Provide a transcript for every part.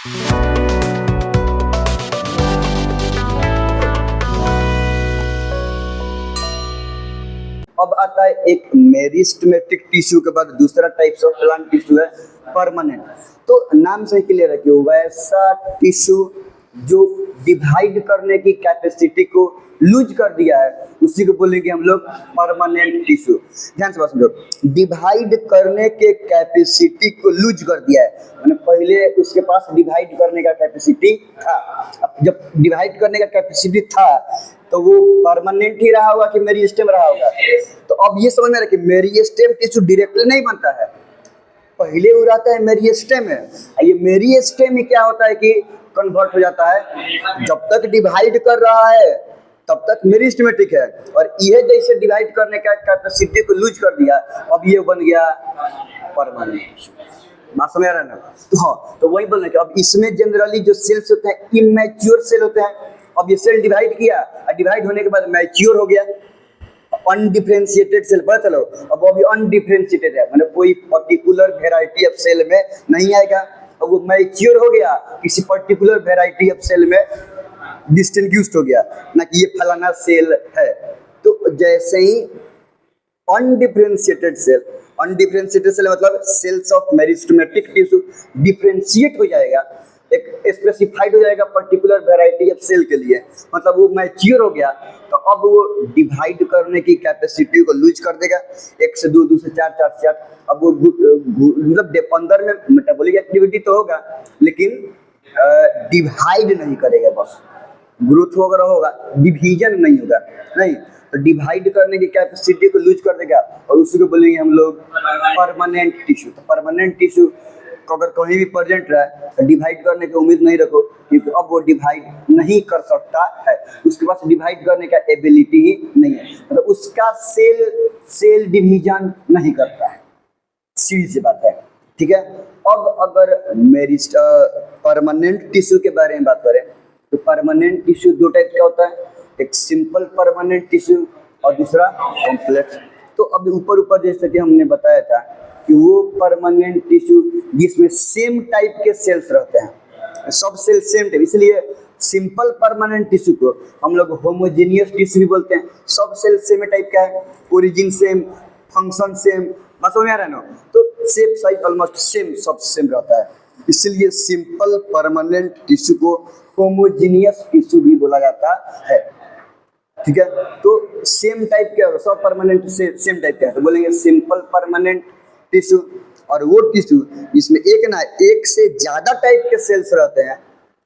अब आता है एक मेरिस्टेमेटिक टिश्यू के बाद दूसरा टाइप्स ऑफ प्लांट टिश्यू है परमानेंट। तो नाम से क्लियर है कि वैसा टिश्यू जो डिवाइड करने की कैपेसिटी को लूज कर दिया है उसी को बोलेंगे हम लोग परमानेंट टिश्यू। ध्यान से बात समझो, डिवाइड करने के कैपेसिटी को लूज कर दिया है, मैंने पहले उसके पास डिवाइड करने का कैपेसिटी था, अब जब डिवाइड करने का कैपेसिटी था तो वो परमानेंट ही रहा होगा कि मेरिस्टेम रहा होगा। तो अब ये समझ में आ रहा है कि मेरिस्टेम टिश्यू डायरेक्टली नहीं बनता है, पहले वो रहता है मेरिस्टेम में। ये मेरिस्टेम में क्या होता है कि कन्वर्ट हो जाता है, जब तक डिवाइड कर रहा है तब तक मेरिस्टेमेटिक है, और ये जैसे डिवाइड करने का कैपेसिटी को लूज कर दिया अब ये बन गया परमानेंट टिश्यू। बात समझ आ रहा है ना? तो हाँ, तो वही बोल रहे हैं कि अब इसमें जनरली जो सेल्स होते हैं इमेच्योर सेल होते हैं। अब ये सेल डिवाइड किया और डिवाइड होने के बाद मैच्योर हो गया, अनडिफरेंशिएटेड सेल, पता चलो अब वो अभी अनडिफरेंशिएटेड है, मतलब कोई पर्टिकुलर वेराइटी ऑफ सेल में नहीं आएगा। अब वो मैच्योर हो गया, किसी पर्टिकुलर वेराइटी ऑफ सेल में डिस्टिंग्विश्ड हो गया, ना कि ये फलाना सेल है। तो जैसे ही अनडिफरेंशिएटेड सेल मतलब cells of meristematic tissue differentiate हो जाएगा, एक स्पेसिफाइड हो जाएगा पर्टिकुलर वेराइटी ऑफ सेल के लिए, मतलब वो मैच्योर हो गया, तो अब वो डिवाइड करने की कैपेसिटी को लूज कर देगा, 1 से 2, 2 से 4, 4 से 8। अब वो मतलब अंदर में मेटाबॉलिक एक्टिविटी तो होगा लेकिन डिवाइड नहीं करेगा, बस ग्रोथ वगैरह होगा, डिवीजन नहीं होगा, नहीं तो डिवाइड करने की कैपेसिटी को लूज कर देगा और उसी को बोलेंगे हम लोग परमानेंट टिश्यू। तो परमानेंट टिश्यू अगर कहीं भी प्रेजेंट रहा तो डिवाइड करने की उम्मीद नहीं रखो, क्योंकि अब वो डिवाइड नहीं कर सकता है, उसके पास डिवाइड करने का एबिलिटी ही नहीं है, मतलब उसका सेल डिवीजन नहीं करता है, सीधी सी बात है। ठीक है, अब अगर मेरी परमानेंट टिश्यू के बारे में बात करें तो परमानेंट टिश्यू दो टाइप का होता है, एक सिंपल परमानेंट टिश्यू और दूसरा कॉम्प्लेक्स। तो अभी ऊपर जैसे कि हमने बताया था कि वो परमानेंट टिश्यू जिसमें सेम टाइप के सेल्स रहते हैं, सब सेल सेम टाइप, इसलिए सिंपल परमानेंट टिश्यू को हम लोग होमोजेनियस टिश्यू भी बोलते हैं। सब सेल सेम टाइप का है, ओरिजिन सेम, फंक्शन सेम, बस समझ में आ रहा है ना? तो शेप साइज ऑलमोस्ट सेम, सब सेम रहता है, इसलिए सिंपल परमानेंट टिश्यू को होमोजेनियस टिश्यू भी बोला जाता है। ठीक है, तो सेम टाइप का, सब परमानेंट सेम टाइप का है तो बोलेंगे सिंपल परमानेंट टिश्यू। और वो टिश्यू जिसमें एक से ज्यादा टाइप के सेल्स रहते हैं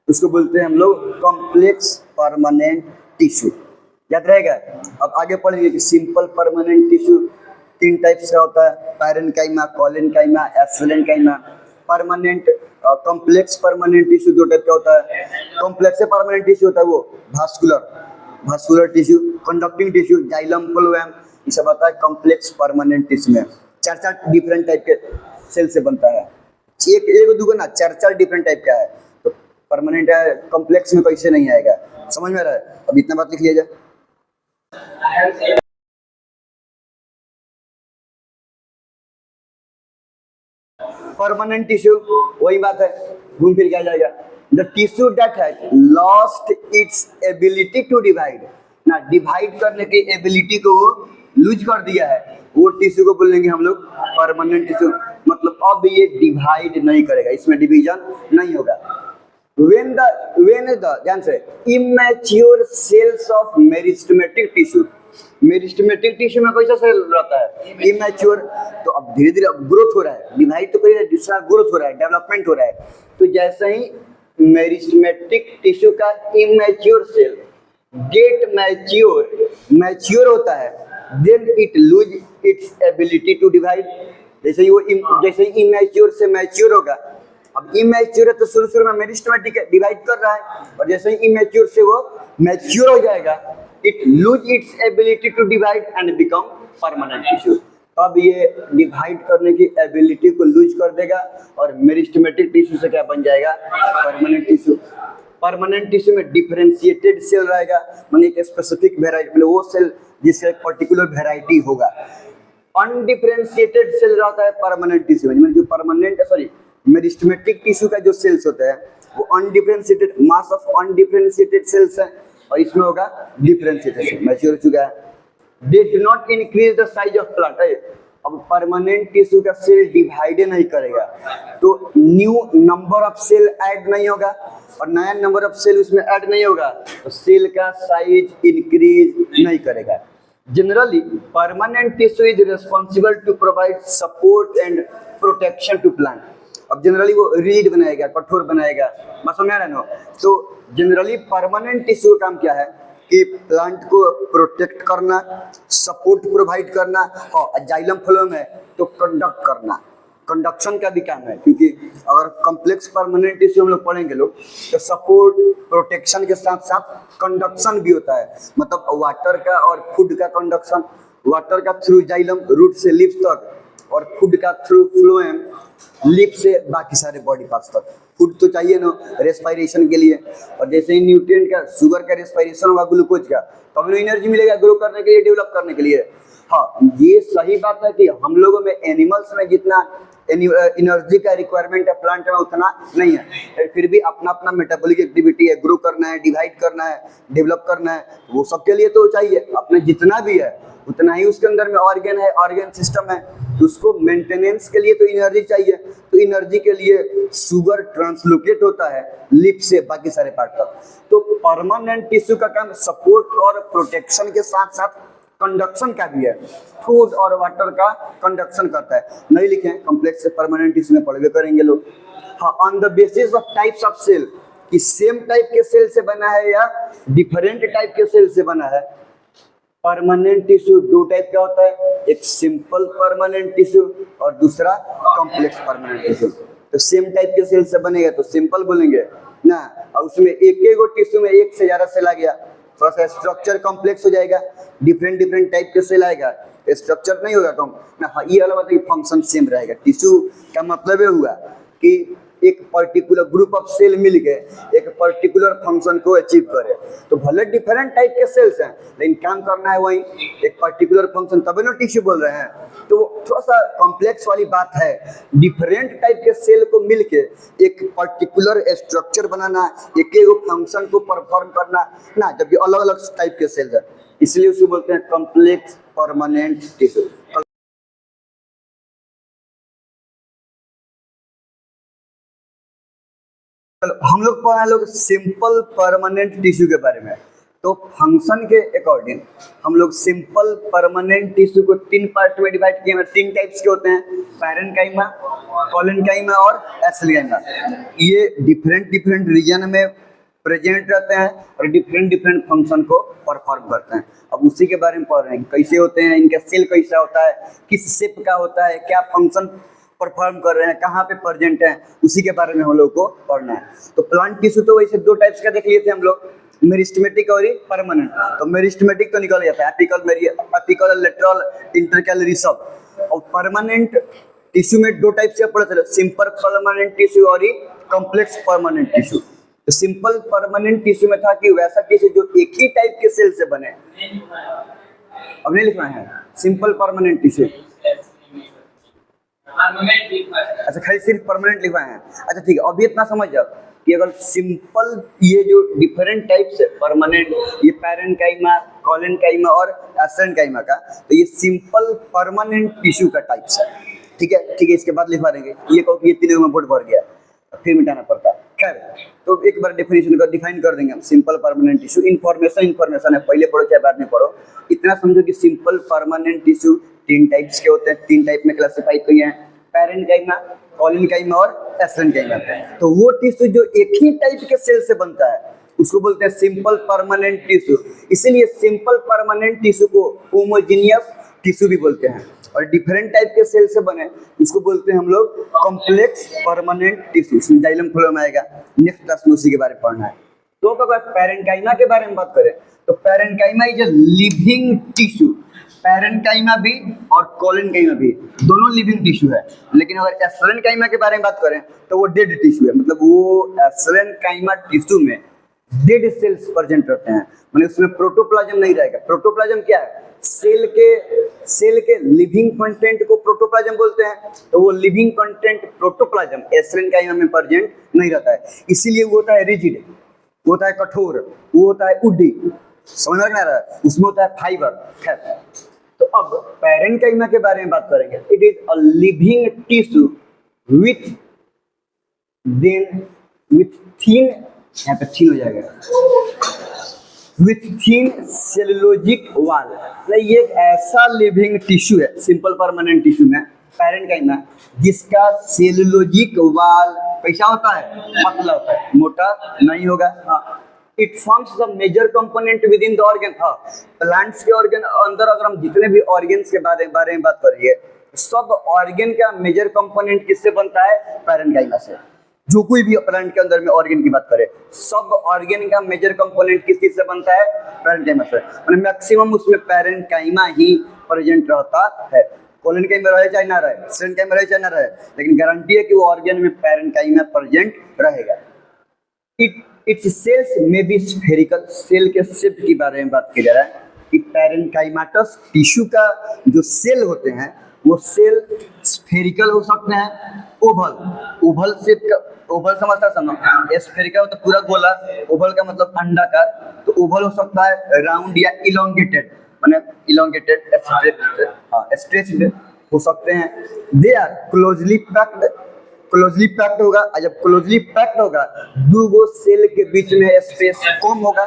उसको बोलते हैं हम लोग कॉम्प्लेक्स परमानेंट टिश्यू। याद रहेगा? अब आगे पढ़ेंगे कि सिंपल परमानेंट टिश्यू 3 टाइप्स का होता है, parenchyma, collenchyma, sclerenchyma. Permanent complex permanent tissue 2 type का होता है। कॉम्प्लेक्स परमानेंट टिश्यू होता है वो vascular tissue, conducting tissue, xylem, phloem, ये सब आता है कॉम्प्लेक्स परमानेंट टिश्यू में। 4 डिफरेंट टाइप के सेल से बनता है, एक दूगो ना 4 डिफरेंट टाइप का है, तो परमानेंट है, कॉम्प्लेक्स में कैसे नहीं आएगा, समझ में आ रहा है? अब इतना बात लिख लिया जाए। परमानेंट टिश्यू वही बात है, घूम फिर के आ जाएगा। The tissue that has lost its ability to divide, ना डिवाइड करने की एबिलिटी को लूज कर दिया है, वो टिश्यू को बोलेंगे हम लोग परमानेंट टिश्यू। मतलब अब ये डिवाइड नहीं करेगा, इसमें डिवीजन नहीं होगा। when the ध्यान से immature cells of meristematic tissue में कैसा सेल रहता है? इमेच्योर। तो अब धीरे धीरे अब ग्रोथ हो रहा है, डिवाइड तो करिए, दूसरा ग्रोथ हो रहा है, डेवलपमेंट हो रहा है। तो जैसे ही मेरिस्टेमेटिक टिश्यू का इमेच्योर सेल गेट मैच्योर होता है, then it lose its ability to divide. जैसे ही इमेच्योर से मैच्योर होगा, अब इमेच्योर है तो शुरू में मेरिस्टेमेटिक है, डिवाइड कर रहा है, और जैसे ही इमेच्योर से वो मैच्योर हो जाएगा, it lose its ability to divide and become permanent tissue. अब ये डिवाइड करने की एबिलिटी को लूज कर देगा और मेरिस्टेमेटिक टिश्यू से क्या बन जाएगा? Permanent tissue. परमानेंट टिश्यू में डिफरेंशिएटेड सेल रहेगा, माने एक स्पेसिफिक वेराइटी, मतलब वो सेल जिसका एक पर्टिकुलर वेराइटी होगा। अनडिफरेंशिएटेड सेल रहता है परमानेंट टिश्यू में, जो परमानेंट मेरिस्टेमेटिक टिश्यू का जो सेल्स होता है वो undifferentiated mass of undifferentiated cells है, और इसमें होगा डिफरेंशिएटेड सेल, मैच्योर हो चुका है। They do not increase the size of plant. अब परमानेंट टिश्यू का सेल डिवाइड नहीं करेगा, तो new number of cell add नहीं होगा, और नया नंबर ऑफ सेल उसमें ऐड नहीं होगा, तो सेल का साइज इंक्रीज नहीं करेगा। Generally permanent tissue is responsible to provide support and protection to plant. अब जनरली वो रीड बनाएगा, कठोर बनाएगा, मैं समझ रहा हूँ। तो जनरली परमानेंट टिश्यू का काम क्या है कि प्लांट को प्रोटेक्ट करना, सपोर्ट प्रोवाइड करना, और जाइलम फ्लोएम है तो कंडक्ट करना, कंडक्शन का भी काम है। क्योंकि अगर कॉम्प्लेक्स परमानेंट टिश्यू हम लोग पढ़ेंगे लोग, तो सपोर्ट प्रोटेक्शन के साथ साथ कंडक्शन भी होता है, मतलब वाटर का और फूड का कंडक्शन, वाटर का थ्रू जाइलम रूट से लिप्स तक, और फूड का थ्रू फ्लोएम लिप से बाकी सारे बॉडी पार्ट्स तक। फूड तो चाहिए ना रेस्पिरेशन के लिए, और जैसे ही न्यूट्रिएंट का, शुगर का रेस्पिरेशन होगा, ग्लूकोज का, तो हमें एनर्जी मिलेगा ग्रो करने के लिए, डेवलप करने के लिए। हाँ, ये सही बात है कि हम लोगों में, एनिमल्स में जितना एनर्जी का रिक्वायरमेंट है प्लांट में उतना नहीं है, फिर भी अपना अपना मेटाबॉलिक एक्टिविटी है, ग्रो करना है, डिवाइड करना है, डेवलप करना है, वो सबके लिए तो चाहिए। अपने जितना भी है उतना ही उसके अंदर में ऑर्गन है, ऑर्गन सिस्टम है, तो उसको मेंटेनेंस के लिए तो एनर्जी चाहिए। तो एनर्जी के लिए शुगर ट्रांसलोकेट होता है लिप से बाकी सारे पार्ट तक। तो परमानेंट टिश्यू का काम सपोर्ट और प्रोटेक्शन के साथ साथ कंडक्शन का भी है, फूड और वाटर का कंडक्शन करता है। नहीं लिखे कॉम्प्लेक्स परमानेंट टिश्यू में पढ़ करेंगे लोग। हाँ, on the basis of types of cell, कि सेम टाइप के सेल से बना है या डिफरेंट टाइप के सेल से बना है। परमानेंट टिश्यू दो टाइप का होता है, एक सिंपल परमानेंट टिश्यू और दूसरा कॉम्प्लेक्स परमानेंट टिश्यू। तो सेम टाइप के सेल से बनेगा तो सिंपल बोलेंगे ना, और उसमें एक एक टिश्यू में एक से ज्यादा सेल आ गया, थोड़ा सा स्ट्रक्चर कॉम्प्लेक्स हो जाएगा, डिफरेंट टाइप के सेल आएगा, स्ट्रक्चर नहीं होगा कम ना। हाँ, ये वाला बात है कि फंक्शन सेम रहेगा। टिश्यू का मतलब ये हुआ कि एक पर्टिकुलर ग्रुप ऑफ सेल मिलके एक पर्टिकुलर फंक्शन को अचीव करे। तो भले डिफरेंट टाइप के सेल्स हैं, लेकिन काम करना है वही एक पर्टिकुलर फंक्शन, तभी ना टिश्यू बोल रहे हैं। तो थोड़ा सा कॉम्प्लेक्स वाली बात है, डिफरेंट टाइप के सेल को मिलके एक पर्टिकुलर स्ट्रक्चर बनाना, एक एक फंक्शन को परफॉर्म करना ना, जबकि अलग अलग टाइप के सेल है, इसलिए उसे बोलते हैं कॉम्प्लेक्स परमानेंट टिश्यू। हम लोग पढ़ा लोग सिंपल परमानेंट टिश्यू के बारे में। तो फंक्शन के अकॉर्डिंग हम लोग सिंपल परमानेंट टिश्यू को तीन पार्ट में डिवाइड किए हैं। तीन टाइप्स के होते हैं, पैरेन्काइमा, कोलेनकाइमा और एसेंकाइमा। ये डिफरेंट रीजन में प्रेजेंट रहते हैं और डिफरेंट फंक्शन को परफॉर्म करते हैं। अब उसी के बारे में पढ़ रहे हैं, कैसे होते हैं, इनका सेल कैसा होता है, किस शेप का होता है, क्या फंक्शन परफॉर्म कर रहे हैं, कहाँ पे प्रेजेंट हैं, उसी के बारे में हम लोग को पढ़ना है। तो प्लांट टिश्यू तो वैसे दो टाइप्स का देख लिए थे हम लोग, मेरिस्टेमेटिक और परमानेंट। तो मेरिस्टेमेटिक तो निकल जाता है, एपिकल लेटरल इंटरकैलरी सब। और परमानेंट टिश्यू में दो टाइप से पढ़े थे, सिंपल परमानेंट टिश्यू और कॉम्प्लेक्स परमानेंट टिश्यू। तो सिंपल परमानेंट टिश्यू में था कि वैसा टिश्यू जो एक ही टाइप के सेल से बने। अब नहीं लिखना है सिंपल परमानेंट टिश्यू, अच्छा खाली सिर्फ परमानेंट लिखवाए हैं। अच्छा ठीक है, अभी इतना समझ जाओ कि अगर सिंपल ये जो डिफरेंट टाइप्स है परमानेंट, ये पैरेन्काइमा, कोलेनकाइमा और एसेंकाइमा का, तो ये सिंपल परमानेंट टिश्यू का टाइप्स है। ठीक है, इसके बाद लिखवा देंगे। ये कहो कि ये तीनों में बोर्ड भर गया, फिर मिटाना पड़ता है। खैर, तो एक बार डेफिनेशन को डिफाइन कर देंगे हम। सिंपल परमानेंट टिश्यू, इन्फॉर्मेशन है, पहले पढ़ो चाहे बाद में पढ़ो। इतना समझो कि सिंपल परमानेंट टिश्यू तीन टाइप्स के होते हैं, तीन टाइप में क्लासिफाई किए हैं, पैरेन्काइमा, कोलेनकाइमा और एसेंकाइमा। तो वो टिश्यू जो एक ही टाइप के सेल से बनता है उसको बोलते हैं सिंपल परमानेंट टिश्यू। इसीलिए सिंपल परमानेंट टिश्यू को होमोजेनियस टिश्यू भी बोलते हैं, और डिफरेंट टाइप के सेल से बने उसको बोलते हैं हम लोग कॉम्प्लेक्स परमानेंट टिश्यू। इसमें जाइलम फ्लोएम आएगा, नेक्स्ट क्लास में उसी के बारे में पढ़ना है। तो अगर पैरेन्काइमा के बारे में बात करें तो parenchyma is a living tissue. Parenchyma भी और कोलेनकाइमा भी दोनों लिविंग टिश्यू है। लेकिन अगर एसेंकाइमा के बारे में बात करें तो वो डेड टिश्यू है, मतलब वो एसेंकाइमा टिश्यू में डेड सेल्स प्रेजेंट रहते हैं, मतलब उसमें प्रोटोप्लाज्म नहीं रहेगा। प्रोटोप्लाज्म क्या है? सेल के लिविंग कंटेंट को प्रोटोप्लाज्म बोलते हैं। तो वो लिविंग कंटेंट प्रोटोप्लाज्म एस्ट्रेनकाइमा में प्रेजेंट नहीं रहता है, इसीलिए वो होता है रिजिड, वो होता है कठोर, वो होता है उडी, समझ में आ रहा है, उसमें होता है फाइबर। खैर, तो अब पैरेन्काइमा के बारे में बात करेंगे। It is a living tissue with thin, यहाँ पे थिन हो जाएगा, विथ थिन सेलुलोजिक वाल। ये एक ऐसा लिविंग टिश्यू है, सिंपल परमानेंट टिश्यू में पैरेन्काइमा, जिसका सेलुलोजिक वाल कैसा होता है, पतला होता है, मोटा नहीं होगा। हाँ, it forms the major component within the organ. हाँ, प्लांट्स के ऑर्गन अंदर अगर हम जितने भी ऑर्गन्स के बारे में बात करिए, सब ऑर्गन का मेजर कंपोनेंट किससे बनता है, पैरेन्काइमा से। जो कोई भी प्लांट के अंदर में ऑर्गन की बात करें, सब ऑर्गन का मेजर कंपोनेंट किस चीज से बनता है, पैरेन्काइमा से। मतलब मैक्सिमम उसमें पैरेन्काइमा ही प्रेजेंट रहता है। कोलोनकाइमा रहे चाहे ना रहे, सेरेन्काइमा रहे चाहे ना रहे, लेकिन गारंटी है कि वो ऑर्गन में पैरेन्काइमा प्रेजेंट रहेगा। इट्स सेल्स में बी स्फेरिकल, सेल के शेप के बारे में बात की जा रहा है कि पैरेन्काइमाटस टिश्यू का जो सेल होते हैं वो सेल स्फेरिकल हो सकते हैं, ओवल शेप का, ओवल समझता समझो, स्फेरिकल तो पूरा गोला, ओवल का मतलब अंडाकार, तो ओवल हो सकता है राउंड या इलोंगेटेड, माने इलोंगेटेड स्ट्रेच्ड हो सकते हैं। दे आर क्लोजली पैक्ड होगा, और जब क्लोजली पैक्ड होगा दो गो सेल के बीच में स्पेस कम होगा,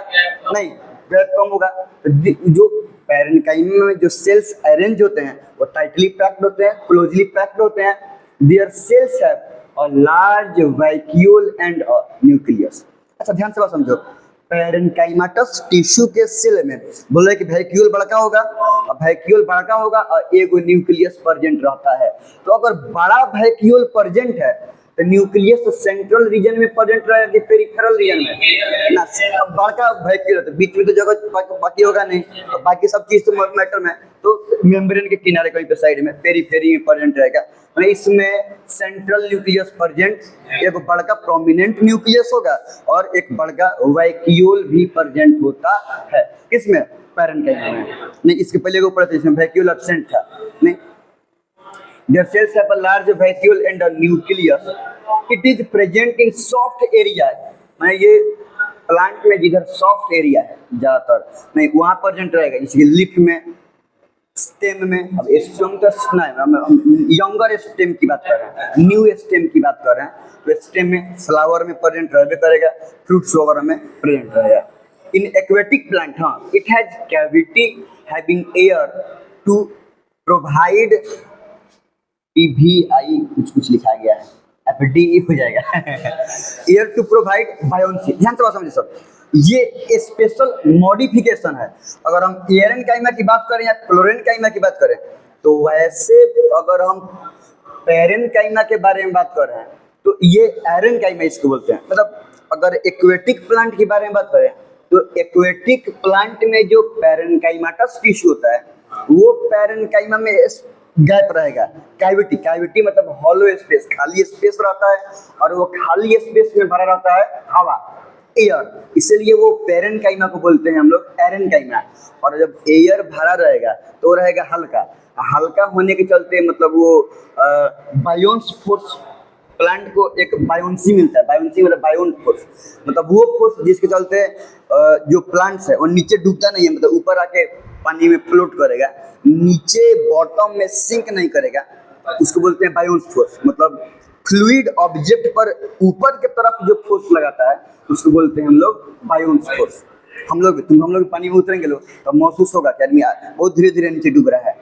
नहीं गैप कम होगा। जो पैरेन्काइमा में जो सेल्स अरेंज होते हैं वो टाइटली पैक्ड होते हैं, क्लोजली पैक्ड होते हैं। Their cells have a large vacuole and a nucleus. अच्छा, ध्यान से बात समझो, पैरेन्काइमाटस टिश्यू के सेल में बोले कि वैक्यूल बड़का होगा, और वैक्यूल बड़का होगा और एक न्यूक्लियस प्रेजेंट रहता है। तो अगर बड़ा वैक्यूल प्रेजेंट है तो न्यूक्लियस तो सेंट्रल रीजन में प्रेजेंट रहेगा कि पेरिफेरल रीजन में ना। अब बड़का वैक्यूल है तो बीच में तो जगह बाकी होगा नहीं, तो बाकी सब चीज तो मैटर में, तो मेम्ब्रेन के किनारे कहीं पे साइड में पेरिफेरी में प्रेजेंट रहेगा। मतलब इसमें सेंट्रल न्यूक्लियस प्रेजेंट, एक बड़का प्रोमिनेंट न्यूक्लियस होगा और एक बड़का वैक्यूल भी प्रेजेंट होता है। किसमें, पैरेन्काइमा में। नहीं, इसके पहले को पढ़ते इसमें वैक्यूल एब्सेंट था। नहीं, their cells have a large vacuole and a nucleus. It is present in soft area. मैं ये प्लांट में जिधर सॉफ्ट एरिया है ज्यादातर, नहीं वहां प्रेजेंट रहेगा, जैसे लीफ में, स्टेम में। अब स्टेम तो यंगर स्टेम की बात कर रहे हैं, न्यू स्टेम की बात कर रहे हैं, तो स्टेम में फ्लावर में प्रेजेंट रहबे करेगा, फ्रूट्स वगैरह में प्रेजेंट रहेगा। इन एक्वेटिक प्लांट, हाँ, it has cavity having air to provide, PVI कुछ लिखा गया है, FDE हो जाएगा एयर टू प्रोवाइड बायोन्सी। ध्यान से बात समझिए सब, ये स्पेशल मॉडिफिकेशन है। अगर हम पैरेन्काइमा की बात करें या क्लोरेन्काइमा की बात करें, तो वैसे अगर हम पैरेन्काइमा के बारे में बात कर रहे हैं तो ये एरेन्काइमा इसको बोलते हैं। मतलब अगर एक्वेटिक प्लांट के बारे में बात करें तो एक्वेटिक प्लांट में जो पैरेन्काइमाटस टिश्यू होता है वो पैरेन्काइमा में गैप रहेगा। कैविटी मतलब हॉलो स्पेस, खाली स्पेस रहता है, और वो खाली स्पेस में भरा रहता है हवा, एयर, इसलिए वो पैरेन्काइमा को बोलते हैं हम लोग एरेन्काइमा। और जब एयर भरा रहेगा तो वो रहेगा हल्का होने के चलते, मतलब वो बायोन्स फोर्स, प्लांट को एक बायोन्सी मिलता है। बायोन्सी मतलब बायोन फोर्स, मतलब वो फोर्स जिसके चलते जो प्लांट्स है वो नीचे डूबता नहीं है, मतलब ऊपर आके पानी में फ्लोट करेगा, नीचे बॉटम में सिंक नहीं करेगा, उसको बोलते हैं बायोन्स फोर्स। मतलब फ्लूइड ऑब्जेक्ट पर ऊपर की तरफ जो फोर्स लगाता है उसको बोलते हैं हम लोग बायोन्स फोर्स। हम लोग पानी में उतरेंगे लोग तो महसूस होगा कि आदमी बहुत धीरे धीरे नीचे डूब रहा है,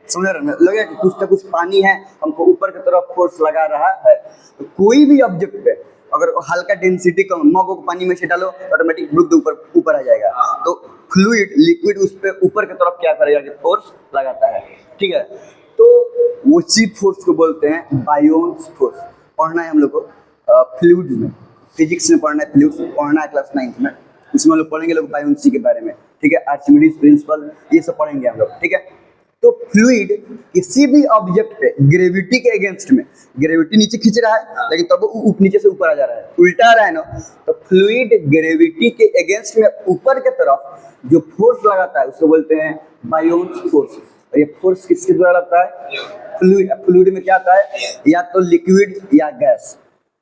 समझ रहे हैं, लगेगा कि कुछ ना कुछ पानी है हमको ऊपर की तरफ फोर्स लगा रहा है। तो कोई भी ऑब्जेक्ट पे अगर हल्का डेंसिटी कम, मग को पानी में से डालो ऑटोमेटिक डूब ऊपर आ जाएगा। तो फ्लूइड लिक्विड उस पे ऊपर की तरफ क्या करेगा कि फोर्स लगाता है, ठीक है। तो उसी फोर्स को बोलते हैं बायोन्स फोर्स। पढ़ना है हम लोग को फ्लूइड्स में, फिजिक्स में पढ़ना है, फ्लूइड्स पढ़ना है क्लास 9th में, इसमें हम लोग पढ़ेंगे लोग बायोन्सी के बारे में, ठीक है, आर्चिमिडीज प्रिंसिपल ये सब पढ़ेंगे हम लोग, ठीक है। तो फ्लूइड किसी भी ऑब्जेक्ट पे ग्रेविटी के अगेंस्ट में, ग्रेविटी नीचे खींच रहा है लेकिन तब वो नीचे से ऊपर आ जा रहा है, उल्टा आ रहा है ना, तो फ्लूइड ग्रेविटी के अगेंस्ट में ऊपर के तरफ जो फोर्स लगाता है उसको बोलते हैं बायोन्स फोर्स। और ये फोर्स किसके द्वारा लगता है? फ्लूइड। फ्लूइड में क्या आता है? या तो लिक्विड या गैस।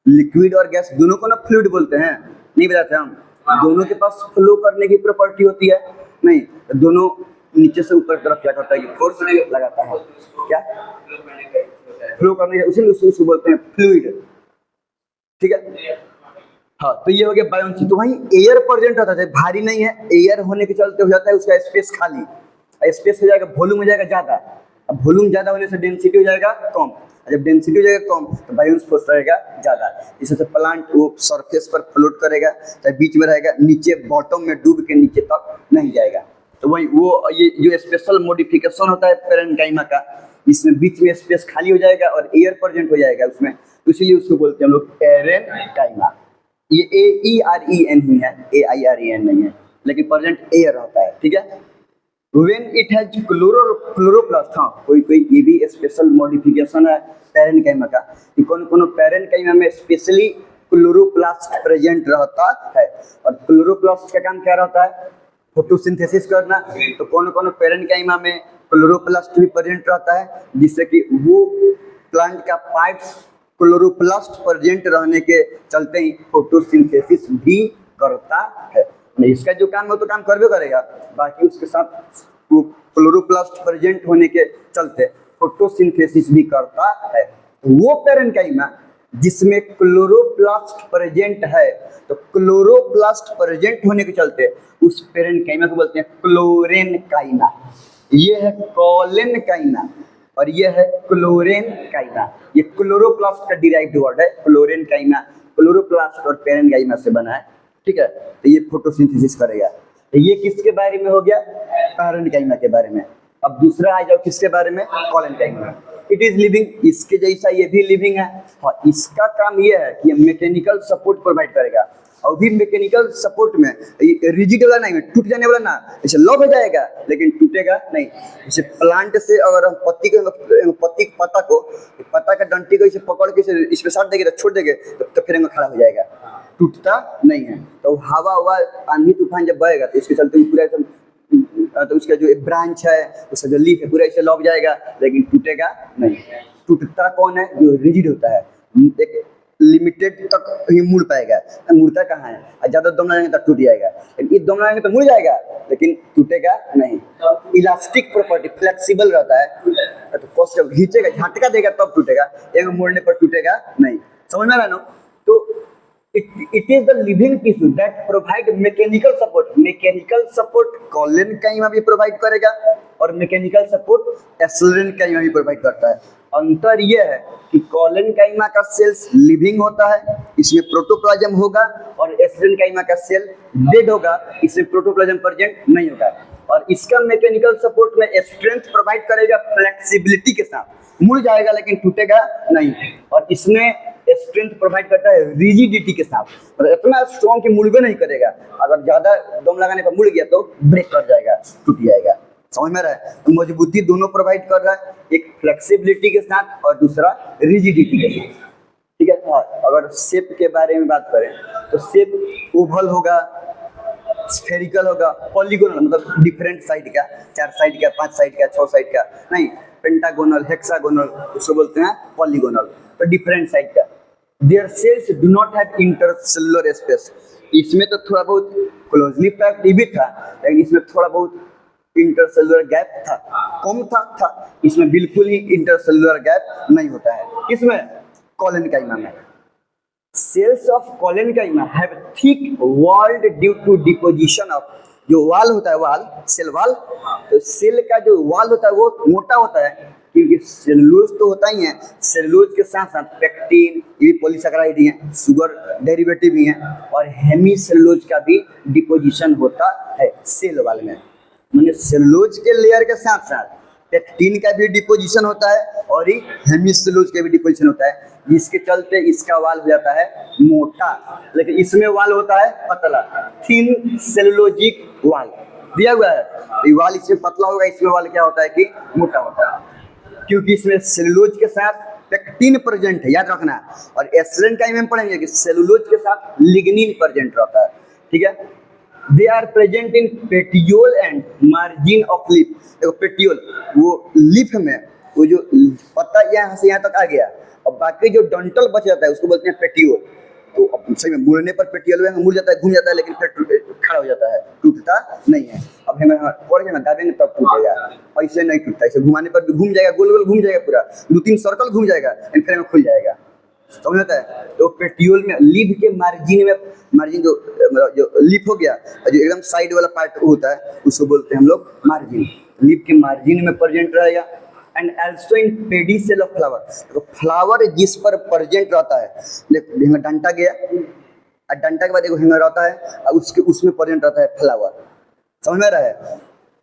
लिक्विड और गैस दोनों को ना फ्लूइड बोलते हैं, नहीं बताते हम। दोनों के पास फ्लो करने की प्रॉपर्टी होती है, नहीं दोनों नीचे से ऊपर तरफ क्या करता है कि फोर्स लगाता है, क्या फ्लो करने का, उसी उसको बोलते हैं फ्लूइड। ठीक है, हाँ तो ये हो गया बायोन्सी। तो वहीं एयर प्रेजेंट होता है, भारी नहीं है, एयर होने के चलते हो जाता है उसका स्पेस खाली, स्पेस हो जाएगा, वॉल्यूम हो जाएगा ज्यादा। अब वॉल्यूम ज्यादा होने से डेंसिटी हो जाएगा कम, जब डेंसिटी हो जाएगा कम तो बायोन्स फोर्स रहेगा ज्यादा। इससे प्लांट वो सरफेस पर फ्लोट करेगा, चाहे बीच में रहेगा, नीचे बॉटम में डूब के नीचे तक नहीं जाएगा। तो वही वो ये जो स्पेशल मॉडिफिकेशन होता है पैरेन्काइमा का, इसमें बीच में स्पेस खाली हो जाएगा और एयर प्रेजेंट हो जाएगा उसमें, तो इसीलिए उसको बोलते हैं हम लोग पैरेन्काइमा। ये AEREN ही है, AIREN नहीं है, लेकिन प्रेजेंट एयर होता है। ठीक है, When it has क्लोरोप्लास्ट, हाँ कोई ये भी स्पेशल मॉडिफिकेशन है पैरेन्काइमा का, कि कौन पैरेन्काइमा में स्पेशली क्लोरोप्लास्ट प्रेजेंट रहता है। और क्लोरोप्लास्ट का काम क्या रहता है? फोटोसिंथेसिस करना। तो कौन पैरेन्काइमा में क्लोरोप्लास्ट भी प्रेजेंट रहता है, जिससे कि वो प्लांट का पार्ट्स क्लोरोप्लास्ट प्रेजेंट रहने के चलते ही फोटोसिंथेसिस भी करता है। इसका जो काम है तो काम करबे करेगा, बाकी उसके साथ वो क्लोरोप्लास्ट प्रेजेंट होने के चलते फोटोसिंथेसिस भी करता है। वो पैरेन्काइमा जिसमें क्लोरोप्लास्ट प्रेजेंट है, तो क्लोरोप्लास्ट प्रेजेंट होने के चलते उस पैरेन्काइमा को बोलते हैं क्लोरेन्काइमा। ये है कॉलेन्काइमा और ये है क्लोरेन्काइमा। ये क्लोरोप्लास्ट का डिराइव्ड वर्ड है क्लोरेन्काइमा, क्लोरोप्लास्ट और पैरेन्काइमा से बना है। ठीक है, तो ये फोटोसिंथेसिस करेगा। तो ये किसके बारे में हो गया? पैरेन्काइमा के बारे में। अब दूसरा आ जाओ किसके बारे में? कॉलेन्काइमा। इट इज लिविंग, इसके जैसा ये भी लिविंग है। और इसका काम ये है कि मैकेनिकल सपोर्ट प्रोवाइड करेगा। और भी मैकेनिकल सपोर्ट में रिजिड वाला नहीं, टूट जाने वाला ना, जैसे लॉक हो जाएगा लेकिन टूटेगा नहीं। जैसे प्लांट से अगर हम पत्ती पत्ता का डंटी को इसे पकड़ के इस पे साट देंगे तो छोड़ देंगे तो फिर खड़ा हो जाएगा, टूटता नहीं है। तो हवा आंधी तूफान जब बहेगा तो इसके चलते पूरा तो उसका जो एक ब्रांच है, उसका जो लीफ है पूरा इसे लौक जाएगा, लेकिन टूटेगा नहीं। टूटता कौन है? जो रिजिड होता है, एक लिमिटेड तक ही मुड़ पाएगा। मुड़ता कहाँ है? ज्यादा दम लगाएंगे तो टूट जाएगा, लेकिन इस दम लगाएंगे तो मुड़ जाएगा लेकिन टूटेगा नहीं। इलास्टिक प्रॉपर्टी, फ्लेक्सिबल रहता है, तो कस जब खींचेगा, झटका देगा तब टूटेगा, एक मोड़ने पर टूटेगा नहीं। समझ में आ रहा है ना? तो it is the living tissue that provide mechanical support। mechanical support कॉलेन्काइमा भी प्रोवाइड करेगा और मैकेनिकल सपोर्ट एस्लेन्काइमा भी प्रोवाइड करता है। अंतर यह है कि कॉलेन्काइमा का सेल्स लिविंग होता है, इसमें प्रोटोप्लाज्म होगा, और एस्लेन्काइमा का सेल डेड होगा, इसमें प्रोटोप्लाज्म प्रेजेंट नहीं होगा। और इसका मैकेनिकल सपोर्ट में स्ट्रेंथ प्रोवाइड करेगा फ्लेक्सिबिलिटी के साथ, मुड़ जाएगा लेकिन टूटेगा नहीं। और इसमें स्ट्रेंथ प्रोवाइड करता है रिजिडिटी के साथ, मतलब इतना स्ट्रॉन्ग कि मुड़बे नहीं करेगा, अगर ज्यादा दम लगाने पर मुड़ गया तो ब्रेक कर जाएगा, टूट जाएगा। समझ में रहा है? तो मजबूती दोनों प्रोवाइड कर रहा है, एक फ्लेक्सिबिलिटी के साथ और दूसरा रिजिडिटी के साथ। ठीक है, अगर शेप के बारे में बात करें तो शेप ओवल होगा, स्फेरिकल होगा, पॉलीगोनल मतलब डिफरेंट साइड का, 4 साइड का, 5 साइड का, 6 साइड का नहीं, पेंटागोनल, हेक्सागोनल उसको बोलते हैं पॉलीगोनल, तो डिफरेंट साइड का। Their cells do not have intercellular space. इसमें तो थोड़ा बहुत क्लोजली पैक्ड भी था, लेकिन इसमें थोड़ा बहुत इंटरसेलुलर गैप था, कम था। इसमें बिल्कुल ही इंटरसेलुलर गैप नहीं होता है। किसमें? कॉलेन्काइमा में। Cells of collenchyma have thick walled due to deposition of, जो वाल होता है, वाल सेल वाल, तो सेल का जो वाल होता है वो मोटा होता है, क्योंकि सेलुलोज तो होता ही है, सेलुलोज के साथ साथ पेक्टिन, ये भी पॉलीसैकेराइड ही है, शुगर डेरिवेटिव भी है, और हेमी सेलुलोज का भी डिपोजिशन होता है सेल वाल में। माने सेलुलोज के लेयर के साथ साथ पेक्टिन का भी डिपोजिशन होता है और ही हेमी सेलुलोज का भी डिपोजिशन होता है, जिसके चलते इसका वाल हो जाता है मोटा, लेकिन इसमें वाल होता है पतला, थिन सेलुलोजिक वाल दिया हुआ है। ये वाल इसमें पतला होगा, इसमें वाल क्या होता है कि मोटा होता है, क्योंकि इसमें सेलुलोज के साथ पेक्टिन प्रेजेंट है, याद रखना। और एस्लेन्काइमा में पढ़ेंगे कि सेलुलोज के साथ लिग्निन प्रेजेंट रहता है। ठीक है, they are present in petiole and margin of lip. देखो पेटियोल वो लिप में वो जो पत्ता यहाँ से यहाँ तक आ गया और बाकी जो डंटल बच जाता है उसको बोलते हैं पेटियोल। तो अब सही में मुड़ने पर पेटियोल में मुड़ जाता है, घूम जाता है, लेकिन फिर खड़ा हो जाता है, टूटता नहीं है। अब हमें पड़ गया ना दाबेंगे तब टूटेगा, ऐसे नहीं टूटता। ऐसे घुमाने पर भी घूम जाएगा, गोल गोल घूम जाएगा, पूरा 2-3 सर्कल घूम जाएगा, फिर हमें खुल जाएगा, समझ आता है। तो पेटियोल में लिप के मार्जिन में, मार्जिन जो लिप हो गया जो एकदम साइड वाला पार्ट होता है उसको बोलते हैं हम लोग मार्जिन। लिप के मार्जिन में प्रेजेंट रहेगा। And also in pedicel of flower. तो फ्लावर जिस पर प्रेजेंट रहता है, देखो डंटा गया और डंटा के बाद एक हेंगर रहता है और उसके उसमें प्रेजेंट रहता है फ्लावर, समझ में रहा है।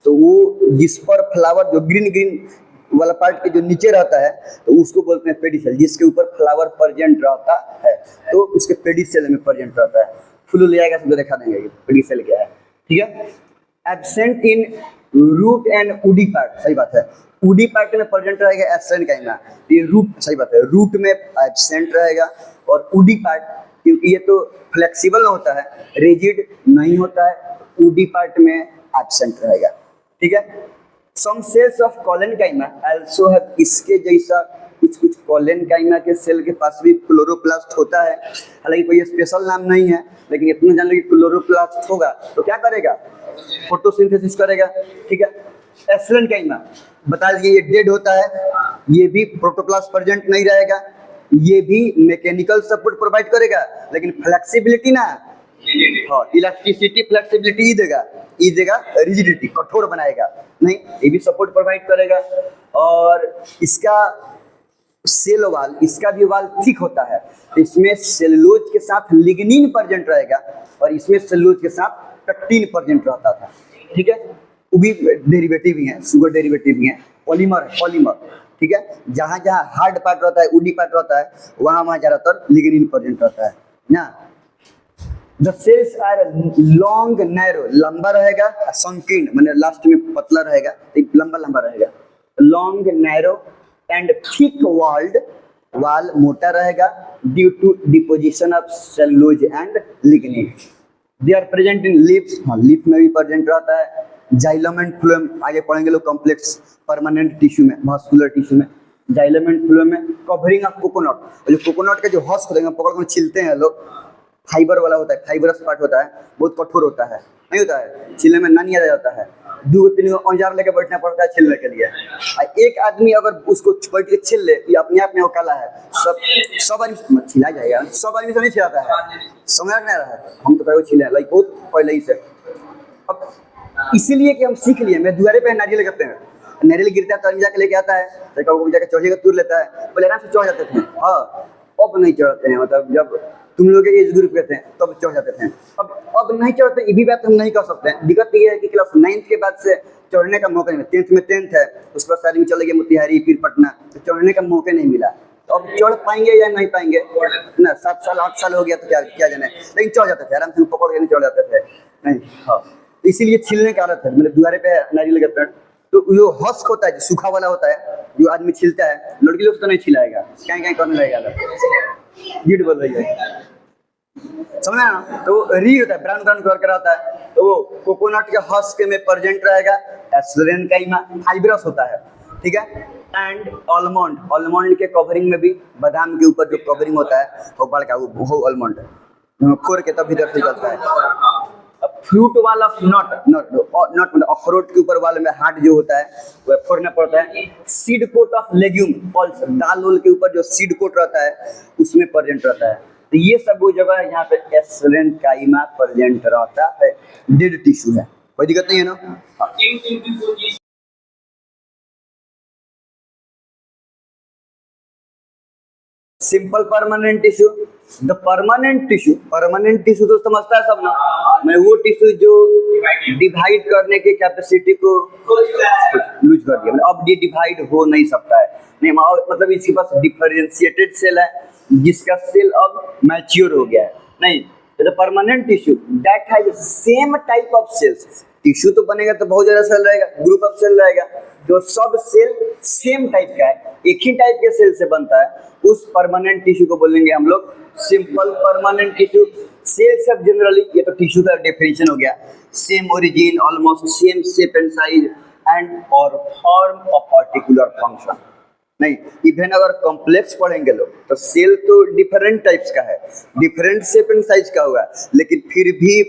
तो वो जिस पर फ्लावर जो ग्रीन ग्रीन वाला पार्ट के जो नीचे रहता है तो उसको बोलते हैं पेडिसेल। जिसके ऊपर फ्लावर प्रेजेंट रहता है तो उसके पेडिसेल में प्रेजेंट रहता है। फुल ले आएगा सब दिखा देंगे कि पेडिसेल क्या है, ठीक है। Absent in root and woody part, सही बात है। वुडी पार्ट में प्रेजेंट रहेगा एब्सेंट कहना, ये रूट, सही बात है, रूट में एब्सेंट रहेगा। और वुडी पार्ट क्योंकि ये तो फ्लेक्सिबल होता है, रिजिड नहीं होता है, वुडी पार्ट में एब्सेंट रहेगा, ठीक है। Some cells of collenchyma also have, इसके जैसा कुछ कुछ कॉलेनकाइमा के सेल के पास भी क्लोरोप्लास्ट होता है। हालांकि कोई स्पेशल नाम नहीं है, लेकिन इतना जान लो कि क्लोरोप्लास्ट होगा तो क्या करेगा, फोटोसिंथेसिस करेगा, ठीक है। एस्लेनकाइमा बता दीजिए ये डेड होता है, ये भी प्रोटोप्लास्ट प्रेजेंट नहीं रहेगा, ये भी मैकेनिकल सपोर्ट प्रोवाइड करेगा, लेकिन फ्लेक्सिबिलिटी ना, हाँ इलास्टिसिटी फ्लेक्सिबिलिटी ही देगा, ये देगा रिजिडिटी, कठोर बनाएगा नहीं, ये भी सपोर्ट प्रोवाइड करेगा। और इसका सेल वाल, इसका भी वाल थिक होता है, इसमें सेलुलोज के साथ लिग्निन प्रेजेंट रहेगा और इसमें सेलुलोज के साथ पेक्टिन प्रेजेंट रहता था, ठीक है। वो भी डेरिवेटिव भी हैं, शुगर डेरिवेटिव भी हैं, पॉलीमर है, पॉलीमर, ठीक है। जहाँ जहाँ हार्ड पार्ट रहता है, वुडी पार्ट रहता है, वहाँ वहाँ ज़्यादातर लिग्निन प्रेजेंट रहता है ना। The cells are long narrow, लंबा रहेगा, संकीर्ण मैंने लास्ट में पतला रहेगा, लंबा लंबा रहेगा, long narrow and thick walled, wall मोटा रहेगा due to deposition of cellulose and lignin. They are present in lips, हाँ लिप में भी प्रेजेंट रहता है। जाइलम एंड फ्लोएम आगे पढ़ेंगे लोग, कॉम्प्लेक्स परमानेंट टिश्यू में, वास्कुलर टिश्यू में, जाइलम एंड फ्लोएम में। कवरिंग ऑफ कोकोनट, जो कोकोनट का जो हस्क होता है पकड़ कर छिलते हैं लोग, फाइबर वाला होता है, फाइबरस पार्ट होता है, बहुत कठोर होता है, नहीं होता है, छिलने में ना नहीं आ जाता है, 2-3 औजार लेके बैठना पड़ता है छिलने के लिए। एक आदमी अगर उसको बैठ के छिल ले, ये अपने आप में वो कला है, सब आदमी छिला जाएगा, सब आदमी से नहीं छिलाता है, समझ नहीं रहा है। हम तो कहीं छिले लाइक बहुत पहले ही से, अब इसीलिए कि हम सीख लिए। मैं दुआरे पे नारियल करते हैं, नारियल गिरता है तो आदमी जाके लेके आता है, तो जाके चढ़ेगा तूर लेता है, पहले आराम से चढ़ जाते थे, हाँ अब नहीं चढ़ते हैं, मतलब जब तुम लोग एज ग्रुप के थे तब चढ़ जाते थे, अब नहीं चढ़ते। ये भी बात हम नहीं कर सकते हैं। दिक्कत ये है कि क्लास 9th के बाद से चढ़ने का मौका नहीं मिला। 10th में 10th है, उसके बाद आदमी चले गए मोतिहारी फिर पटना, तो चढ़ने का मौका नहीं मिला। तो अब चढ़ पाएंगे या नहीं पाएंगे ना, 7 साल 8 साल हो गया तो क्या जाने, लेकिन चढ़ जाते थे आराम से, पकड़ के नहीं चढ़ जाते थे नहीं, हाँ इसीलिए छिलने का आदत है। मतलब द्वारे पे नारियल का पेड़, तो जो हस्क होता है जो सूखा वाला होता है, जो आदमी छिलता है, लड़की लोग तो नहीं छिलाएगा, कहीं कहीं करने लगेगा, जीट बोल रही है, समझ ना। तो री होता है, ब्राउन ब्राउन कलर का रहता है, तो वो कोकोनट के हस्क में प्रेजेंट रहेगा। एस्लेनकाइमा फाइब्रस होता है, ठीक है। एंड आलमंड, आलमंड के कवरिंग में भी, बादाम के ऊपर जो कवरिंग होता है वो बड़का, वो आलमंड फोड़ के तब भीतर से निकलता है। फ्रूट वाला नट अखरोट के ऊपर वाले में हार्ड जो होता है वह फोड़ना पड़ता है। Seed coat of legume, pulse दाल उल के ऊपर जो सीड कोट रहता है उसमें प्रेजेंट रहता है। तो ये सब वो जगह है जहाँ पे एस्लेनकाइमा प्रेजेंट रहता है। डेड टिश्यू है, कोई दिक्कत नहीं है ना। Simple permanent tissue, the permanent tissue तो समझता है सब ना, मैं वो टिश्यू जो डिवाइड करने की कैपेसिटी को लूज कर दिया, मतलब अब ये डिवाइड हो नहीं सकता है, नहीं मतलब इसके पास डिफरेंशिएटेड सेल है जिसका सेल अब मैच्योर हो गया है। नहीं, the permanent tissue that has same type of cells, tissue तो बनेगा तो बहुत ज्यादा सेल रहेगा, ग्रुप ऑफ सेल रहेगा, जो सब सेल सेम टाइप का है, एक ही टाइप के सेल से बनता है, उस परमानेंट टिश्यू को बोलेंगे हम लोग सिंपल परमानेंट टिश्यू। सेल सब जनरली, ये तो टिश्यू का डेफिनेशन हो गया, same origin, almost same shape and size and perform a particular function. नहीं, इवन अगर कॉम्प्लेक्स पढ़ेंगे लोग तो सेल तो डिफरेंट टाइप्स का है, डिफरेंट शेप एंड साइज का होगा, लेकिन फिर भी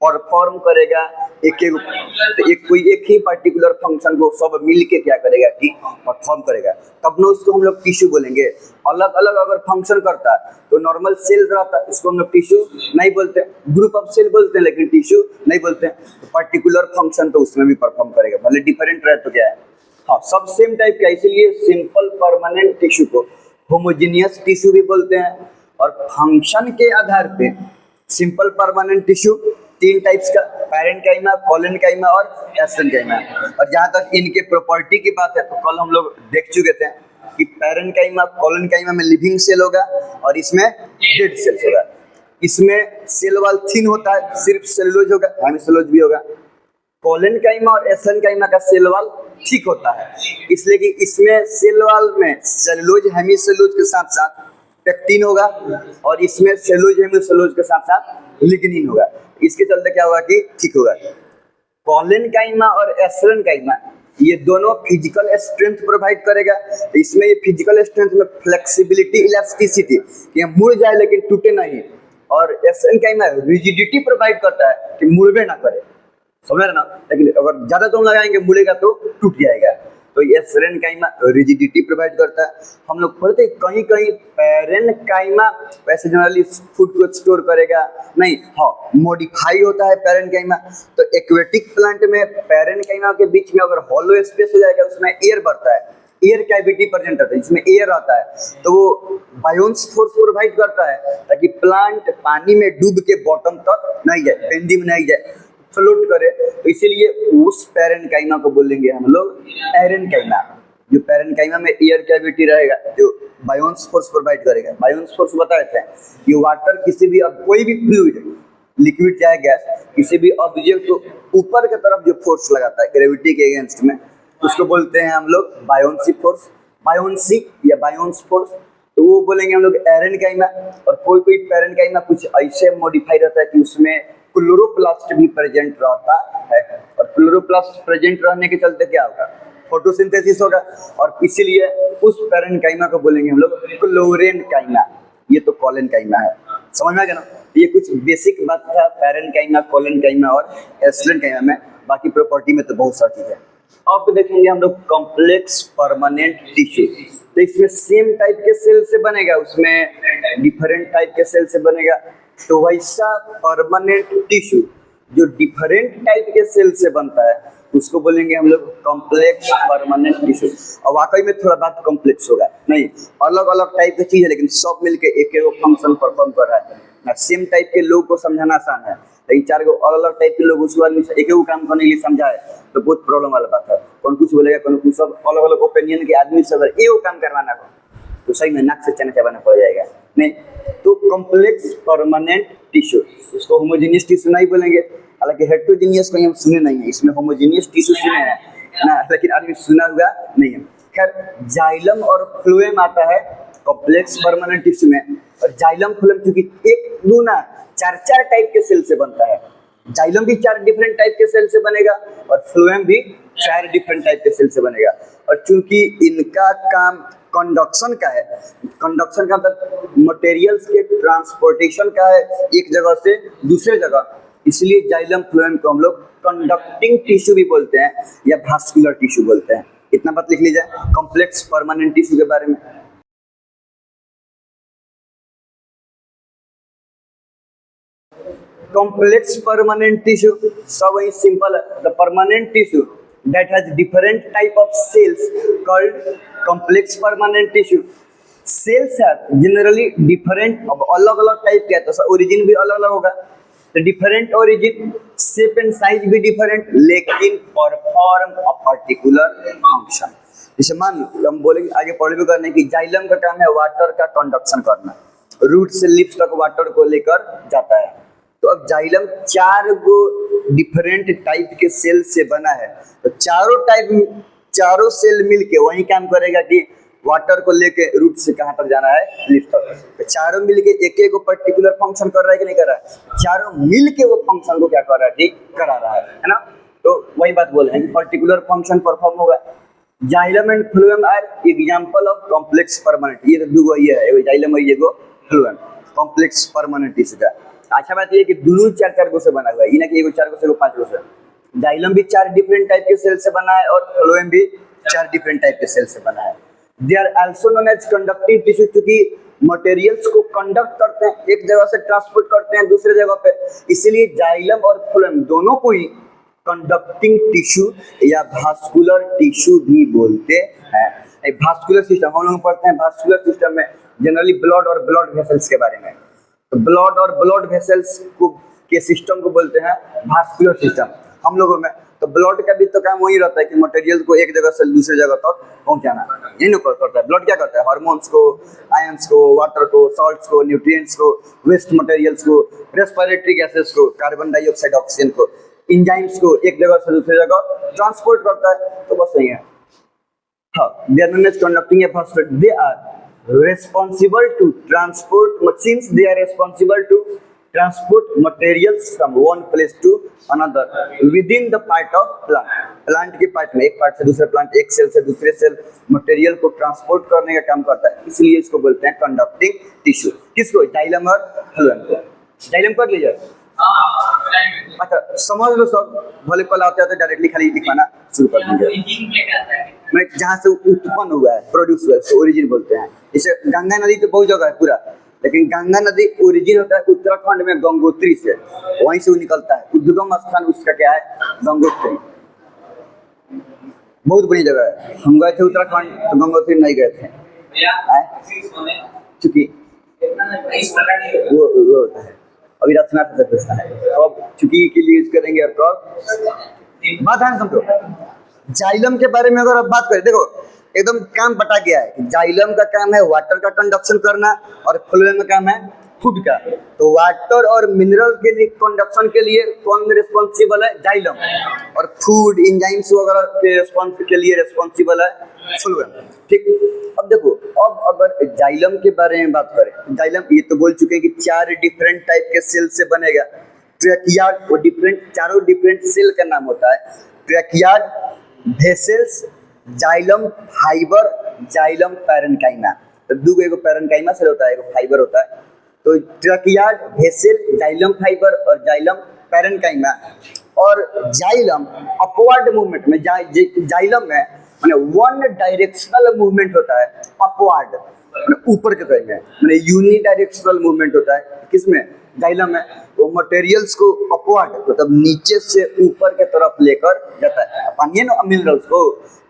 परफॉर्म करेगा एक ही पर्टिकुलर फंक्शन को सब मिल के क्या करेगा कि परफॉर्म करेगा, तब ना उसको हम लोग टिश्यू बोलेंगे। अलग अलग अगर फंक्शन करता है तो नॉर्मल सेल रहता है, इसको हम लोग टिश्यू नहीं बोलते, ग्रुप ऑफ सेल बोलते हैं, लेकिन टिश्यू नहीं बोलते हैं। तो पर्टिकुलर फंक्शन तो उसमें भी परफॉर्म करेगा, भले डिफरेंट रहे तो क्या है, हाँ सब सेम टाइप का। इसीलिए सिंपल परमानेंट टिश्यू को होमोजेनियस टिश्यू भी बोलते हैं। और फंक्शन के आधार पे सिंपल परमानेंट टिश्यू तीन टाइप्स का, पैरेन्काइमा, कोलेनकाइमा और एसेंकाइमा। और जहाँ तक इनके प्रॉपर्टी की बात है तो कल हम लोग देख चुके थे कि पैरेन्काइमा, कोलेनकाइमा में लिविंग सेल होगा और इसमें डेड सेल्स होगा। इसमें सेल वाल थिन होता है, सिर्फ सेलुलोज होगा, हेमिसेलुलोज भी होगा। कोलेनकाइमा और एसेंकाइमा का सेल वाल ठीक होता है, इसलिए कि इसमें सेल वाल में सेलुलोज हेमिसेलुलोज के साथ साथ पेक्टिन होगा और इसमें सेलुलोज हेमिसेलुलोज के साथ साथ लिग्निन होगा। इसके चलते क्या होगा कि ठीक होगा। कोलेनकाइमा और एसेंकाइमा ये दोनों फिजिकल स्ट्रेंथ प्रोवाइड करेगा। इसमें ये फिजिकल स्ट्रेंथ में फ्लेक्सिबिलिटी, इलास्टिसिटी, ये मुड़ जाए लेकिन टूटे नहीं, और एसेंकाइमा रिजिडिटी प्रोवाइड करता है कि मुड़बे ना करे, समझ रहे ना, लेकिन अगर ज्यादा तुम लगाएंगे मुड़ेगा तो टूट जाएगा। तो ये एसेंकाइमा रिजिडिटी प्रोवाइड करता है। हम लोग पढ़ते हैं कहीं कहीं पैरेन्काइमा वैसे जनरली फूड को स्टोर करेगा नहीं, हाँ मॉडिफाई होता है पैरेन्काइमा। तो एक्वेटिक प्लांट में पैरेन्काइमा के बीच में अगर हॉलो स्पेस हो जाएगा, उसमें एयर बढ़ता है, एयर कैविटी प्रेजेंट होता है, इसमें एयर आता है, तो वो बायोन्स फोर्स प्रोवाइड करता है ताकि प्लांट पानी में डूब के बॉटम तक नहीं जाए, बेंदी में नहीं जाए, फ्लोट करे। तो इसीलिए उस पैरेन्काइमा को बोलेंगे हम लोग एरेन्काइमा। जो पैरेन्काइमा में एयर कैविटी रहेगा जो बायोन्स फोर्स प्रोवाइड करेगा। बायोन्स फोर्स बताए थे, ये वाटर किसी भी, अब कोई भी फ्लूइड, लिक्विड चाहे गैस, किसी भी ऑब्जेक्ट को ऊपर की तरफ जो फोर्स लगाता है ग्रेविटी के अगेंस्ट में, उसको बोलते हैं हम लोग बायोन्सी फोर्स, बायोन्सी या बायोन्स फोर्स। तो वो बोलेंगे हम लोग एरेन्काइमा। और कोई कोई पैरेन्काइमा कुछ ऐसे मॉडिफाई रहता है कि उसमें क्लोरोप्लास्ट भी प्रेजेंट रहता है, और क्लोरोप्लास्ट प्रेजेंट रहने के चलते क्या होगा, फोटोसिंथेसिस होगा, और इसीलिए उस पैरेन्काइमा को बोलेंगे हम लोग क्लोरेन्काइमा। ये तो कोलेनकाइमा है, समझ में आ गया ना। ये कुछ बेसिक बात था पैरेन्काइमा, कोलेनकाइमा और एसेंकाइमा में, बाकी प्रॉपर्टी में तो बहुत सारी चीजें हैं। अब देखेंगे हम लोग कॉम्प्लेक्स परमानेंट टिश्यू। तो इसमें सेम टाइप के सेल से बनेगा, उसमें डिफरेंट टाइप के सेल से बनेगा। तो वैसा परमानेंट टिश्यू जो डिफरेंट टाइप के सेल से बनता है उसको बोलेंगे हम लोग कॉम्प्लेक्स परमानेंट टिश्यू। और वाकई में थोड़ा बात कॉम्प्लेक्स होगा, नहीं अलग अलग टाइप की चीज है लेकिन सब मिलके एक एक फंक्शन परफॉर्म कर रहा है ना। सेम टाइप के लोग को समझाना आसान है, लेकिन चार गो अलग अलग टाइप के लोग उसको आदमी एक एक काम करने के लिए समझाए तो बहुत प्रॉब्लम वाला बात है। कौन कुछ बोलेगा, कौन कुछ, सब अलग अलग ओपिनियन के आदमी से अगर एक काम करवाना हो तो सही में नाक से चना चबाना पड़ जाएगा। नहीं, तो कॉम्प्लेक्स परमानेंट टिश्यू, उसको होमोजेनियस टिश्यू नहीं बोलेंगे, हालांकि हेटेरोजेनियस कहीं हम सुने नहीं है, इसमें होमोजेनियस टिश्यू सुने हैं ना, लेकिन आदमी सुना हुआ नहीं है। खैर जाइलम और फ्लोएम आता है कॉम्प्लेक्स परमानेंट टिश्यू में, और जाइलम फ्लोएम क्योंकि एक दो ना चार चार टाइप के सेल से बनता है। जाइलम भी चार डिफरेंट टाइप के सेल से बनेगा और फ्लोएम भी चार डिफरेंट टाइप के सेल से बनेगा। और चूंकि इनका काम कंडक्शन का है, कंडक्शन का मतलब मटेरियल्स के ट्रांसपोर्टेशन का है एक जगह से दूसरे जगह, इसलिए जाइलम फ्लोएम को हम लोग कंडक्टिंग टिश्यू भी बोलते हैं या वास्कुलर टिश्यू बोलते हैं। इतना बात लिख लीजिए कॉम्प्लेक्स परमानेंट टिश्यू के बारे में। Complex permanent tissue, सब वही सिंपल है। The permanent tissue that has different type of cells called complex permanent tissue. Cells are generally different, अब अलग अलग टाइप के, तो ओरिजिन भी अलग अलग होगा, तो different origin, shape and size भी डिफरेंट, लेकिन परफॉर्म अ पर्टिकुलर फंक्शन। जैसे मान लो हम बोलेंगे आगे पढ़ भी करने की, जाइलम का काम है वाटर का कंडक्शन करना, रूट से लिप्स तक वाटर को लेकर जाता है। तो अब जाइलम चार गो डिफरेंट टाइप के सेल से बना है, तो चारों सेल मिलके वही काम करेगा कि वाटर को लेके रूट से कहाँ तक जाना है, लिफ्ट तक। तो चारों मिलके एक एक पर्टिकुलर फंक्शन कर रहा है कि नहीं कर रहा है, चारों मिलके वो फंक्शन को क्या कर रहा है, ठीक करा रहा है ना। तो वही बात बोल रहे हैं, पर्टिकुलर फंक्शन परफॉर्म होगा। Xylem and phloem are example of complex permanent. ये तो दो ये है, एगो जाइलम और एगो फ्लोएम, कॉम्प्लेक्स परमानेंट इसका। अच्छा बात ये कि दोनों चार चार गो से बना हुआ है, ये ना कि एगो चार गो से एगो पांच गो से। जाइलम भी चार डिफरेंट टाइप के सेल से बना है और फ्लोएम भी चार डिफरेंट टाइप के सेल से बना है। They are also known as conductive tissue, क्योंकि मटेरियल्स को कंडक्ट करते हैं, एक जगह से ट्रांसपोर्ट करते हैं दूसरे जगह पे, इसीलिए जाइलम और फ्लोएम दोनों को ही कंडक्टिंग टिश्यू या भास्कुलर टिश्यू भी बोलते हैं। भास्कुलर सिस्टम हम लोग पढ़ते हैं, भास्कुलर सिस्टम में जनरली ब्लड और ब्लड वेसल्स के बारे में। तो ब्लड और ब्लड वेसल्स को के सिस्टम को बोलते हैं भास्कुलर सिस्टम हम लोगों में। तो ब्लड का भी तो काम वही रहता है कि मटेरियल को एक जगह से दूसरे जगह तक पहुंचाना, यही ना करता है। ब्लड क्या करता है, हार्मोन्स को, आयंस को, वाटर को, सॉल्ट्स को, न्यूट्रिएंट्स को, वेस्ट मटेरियल्स को, रेस्पिरेटरी गैसेस को, कार्बन डाइऑक्साइड, ऑक्सीजन को, एंजाइम्स को एक जगह से दूसरी जगह ट्रांसपोर्ट करता है। तो बस यही है। हाँ, they are known as conducting a phosphate. They are responsible to transport, since they are responsible to transport materials from one place to another within the part of plant. Plant के part में, एक part से दूसरे plant, एक cell से दूसरे cell material को transport करने का काम करता है, इसलिए इसको बोलते हैं कंडक्टिंग टिश्यू। किसको, जाइलम और फ्लोएम को। जाइलम कर लीजिए। अच्छा समझ लो सब, भले कल आते हैं तो डायरेक्टली खाली लिखवाना शुरू कर देंगे। मैं जहाँ से उत्पन्न हुआ है, प्रोड्यूस हुआ है, उसको ओरिजिन बोलते हैं। जैसे गंगा नदी तो बहुत जगह है पूरा, लेकिन गंगा नदी ओरिजिन होता है उत्तराखंड में गंगोत्री से, वहीं से वो निकलता है। उद्गम स्थान उसका क्या है, गंगोत्री। बहुत बड़ी जगह है। हम गए थे उत्तराखंड तो गंगोत्री नहीं गए थे, चूंकि वो होता है अभी रचना है। अब चूंकि के लिए यूज करेंगे और कब बात है समझो। जाइलम के बारे में अगर आप बात करें, देखो एकदम काम बटा गया है कि जाइलम का काम है वाटर का कंडक्शन करना और फ्लोएम का काम है फूड का। तो वाटर और मिनरल के लिए कंडक्शन के लिए कौन रिस्पॉन्सिबल है, जाइलम, और फूड एंजाइम्स वगैरह के रिस्पॉन्स के लिए रिस्पॉन्सिबल है फ्लोएम। ठीक, अब देखो, अब अगर जाइलम के बारे में बात करें, जाइलम ये तो बोल चुके हैं कि चार डिफरेंट टाइप के सेल से बनेगा। ट्रैकियार्ड, वो डिफरेंट, चारों डिफरेंट सेल का नाम होता है tracheid, vessels, xylem fibre, xylem parenchyma. तो दो एगो पैरेन्काइमा सेल होता है, एगो फाइबर होता है। तो ट्रैकियार्ड, वेसल, जाइलम फाइबर और जाइलम पैरेन्काइमा। और जाइलम अपवर्ड मूवमेंट में, जाइलम में माने वन डायरेक्शनल मूवमेंट होता है, अपवर्ड ऊपर के तरफ में, माने यूनिडायरेक्शनल मूवमेंट होता है। किसमें, जाइलम में। वो मटेरियल्स को अपवर्ड मतलब नीचे से ऊपर के तरफ लेकर जाता है, पानी ना मिनरल्स को।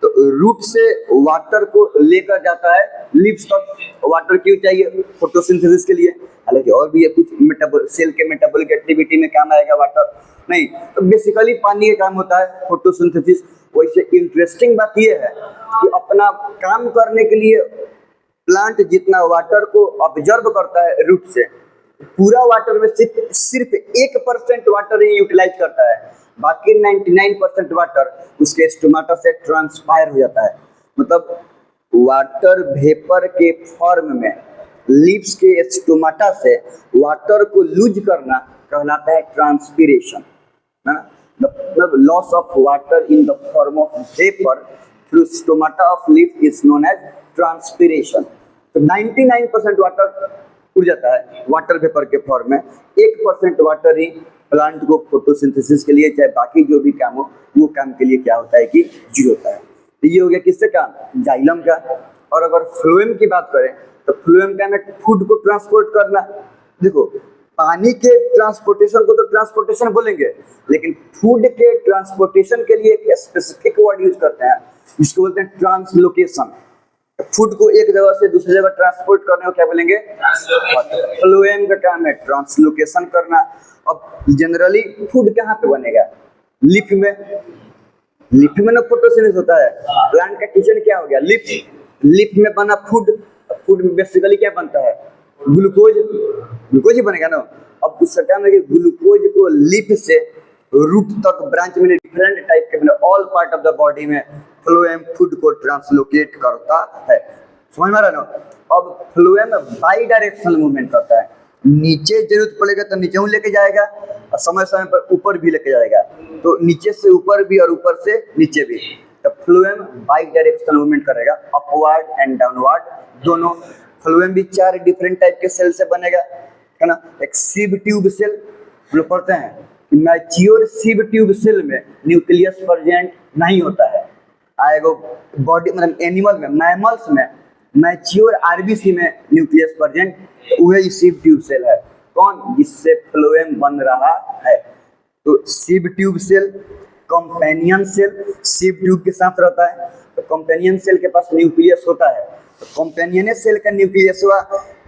तो रूट से वाटर को लेकर जाता है लीव्स तक। वाटर क्यों चाहिए, फोटोसिंथेसिस के लिए। हालांकि और भी है कुछ सेल के मेटाबॉलिक एक्टिविटी में काम आएगा वाटर, नहीं तो बेसिकली पानी का काम होता है फोटोसिंथेसिस। वैसे इंटरेस्टिंग बात यह है कि अपना काम करने के लिए प्लांट जितना वाटर को ऑब्जर्व करता है रूट से, पूरा वाटर में सिर्फ 1% वाटर ही यूटिलाइज करता है, बाकी 99% वाटर उसके स्टोमाटा से ट्रांसपायर हो जाता है। मतलब वाटर वेपर के फॉर्म में लीव्स के स्टोमाटा से वाटर को लूज करना कहलाता है ट्रांसपीरेशन, है ना। मतलब loss of water in the form of vapour through stomata of leaf is known as transpiration. तो 99% वाटर उड़ जाता है वाटर वेपर के फॉर्म में, 1% वाटर ही प्लांट को फोटोसिंथेसिस के लिए, चाहे बाकी जो भी काम हो वो काम के लिए क्या होता है कि यूज होता है। तो ये हो गया किससे काम, जाइलम का। और अगर फ्लोएम की बात करें तो फ्लोएम का है फूड को ट्रांसपोर्ट करना। देखो पानी के ट्रांसपोर्टेशन को तो ट्रांसपोर्टेशन बोलेंगे, लेकिन फूड के ट्रांसपोर्टेशन के लिए एक स्पेसिफिक वर्ड यूज करते हैं जिसको बोलते हैं ट्रांसलोकेशन। फूड को एक जगह से दूसरी जगह ट्रांसपोर्ट करने को क्या बोलेंगे, फ्लोएम का काम है ट्रांसलोकेशन करना। अब जनरली फूड कहाँ पे बनेगा, लीफ में। लीफ में ना फोटोसिंथेसिस होता है। प्लांट का किचन क्या हो गया, लीफ। लीफ में बना फूड, फूड में बेसिकली क्या बनता है, ग्लूकोज। ग्लूकोज ही बनेगा ना। अब उसका काम है कि ग्लूकोज को लीफ से रूट तक ब्रांच में डिफरेंट टाइप के all part of the body में फ्लोएम फूड को ट्रांसलोकेट करता है। समझ में आ रहा है ना। अब फ्लोएम बाई डायरेक्शनल मूवमेंट करता है, नीचे जरूरत पड़ेगा तो नीचे लेके जाएगा और समय समय पर ऊपर भी लेके जाएगा, तो नीचे से ऊपर भी और ऊपर से नीचे भी। तो फ्लोएम बाई डायरेक्शनल मूवमेंट करेगा, अपवर्ड एंड डाउनवर्ड दोनों। फ्लोएम भी 4 डिफरेंट टाइप के सेल से बनेगा, है ना। एक सीब ट्यूब सेल, हम लोग पढ़ते हैं कि मैच्योर सीब ट्यूब सेल में न्यूक्लियस प्रेजेंट नहीं होता है। आएगो बॉडी मतलब एनिमल में, मैमल्स में मैच्योर आरबीसी में न्यूक्लियस प्रेजेंट, वही सीब ट्यूब सेल है। कौन? जिससे फ्लोएम बन रहा है। तो sieve tube cell companion cell sieve tube के साथ रहता है, तो कंपेनियन सेल के पास न्यूक्लियस होता है, तो कंपेनियन सेल का न्यूक्लियस हुआ,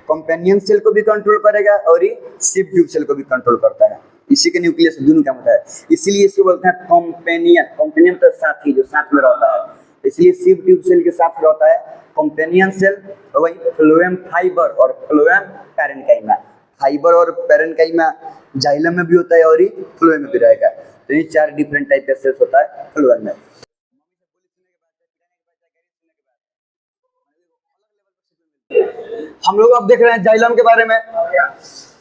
कंपेनियन सेल को भी कंट्रोल करेगा और ये सीब ट्यूब सेल को भी कंट्रोल करता है। इसी के न्यूक्लियस दोनों काम होता है, इसीलिए इसको बोलते हैं कंपेनियन। कंपेनियन तो साथी, जो साथ में रहता है, इसलिए सीब ट्यूब सेल के साथ रहता है कंपेनियन सेल। तो वही फ्लोएम फाइबर और फ्लोएम पैरेन्काइमा, फाइबर और पैरेन्काइमा जाइलम में भी होता है और ये फ्लोएम में भी रहेगा। तो ये 4 डिफरेंट टाइप के सेल्स होता है फ्लोएम में। हम लोग अब देख रहे हैं जाइलम के बारे में।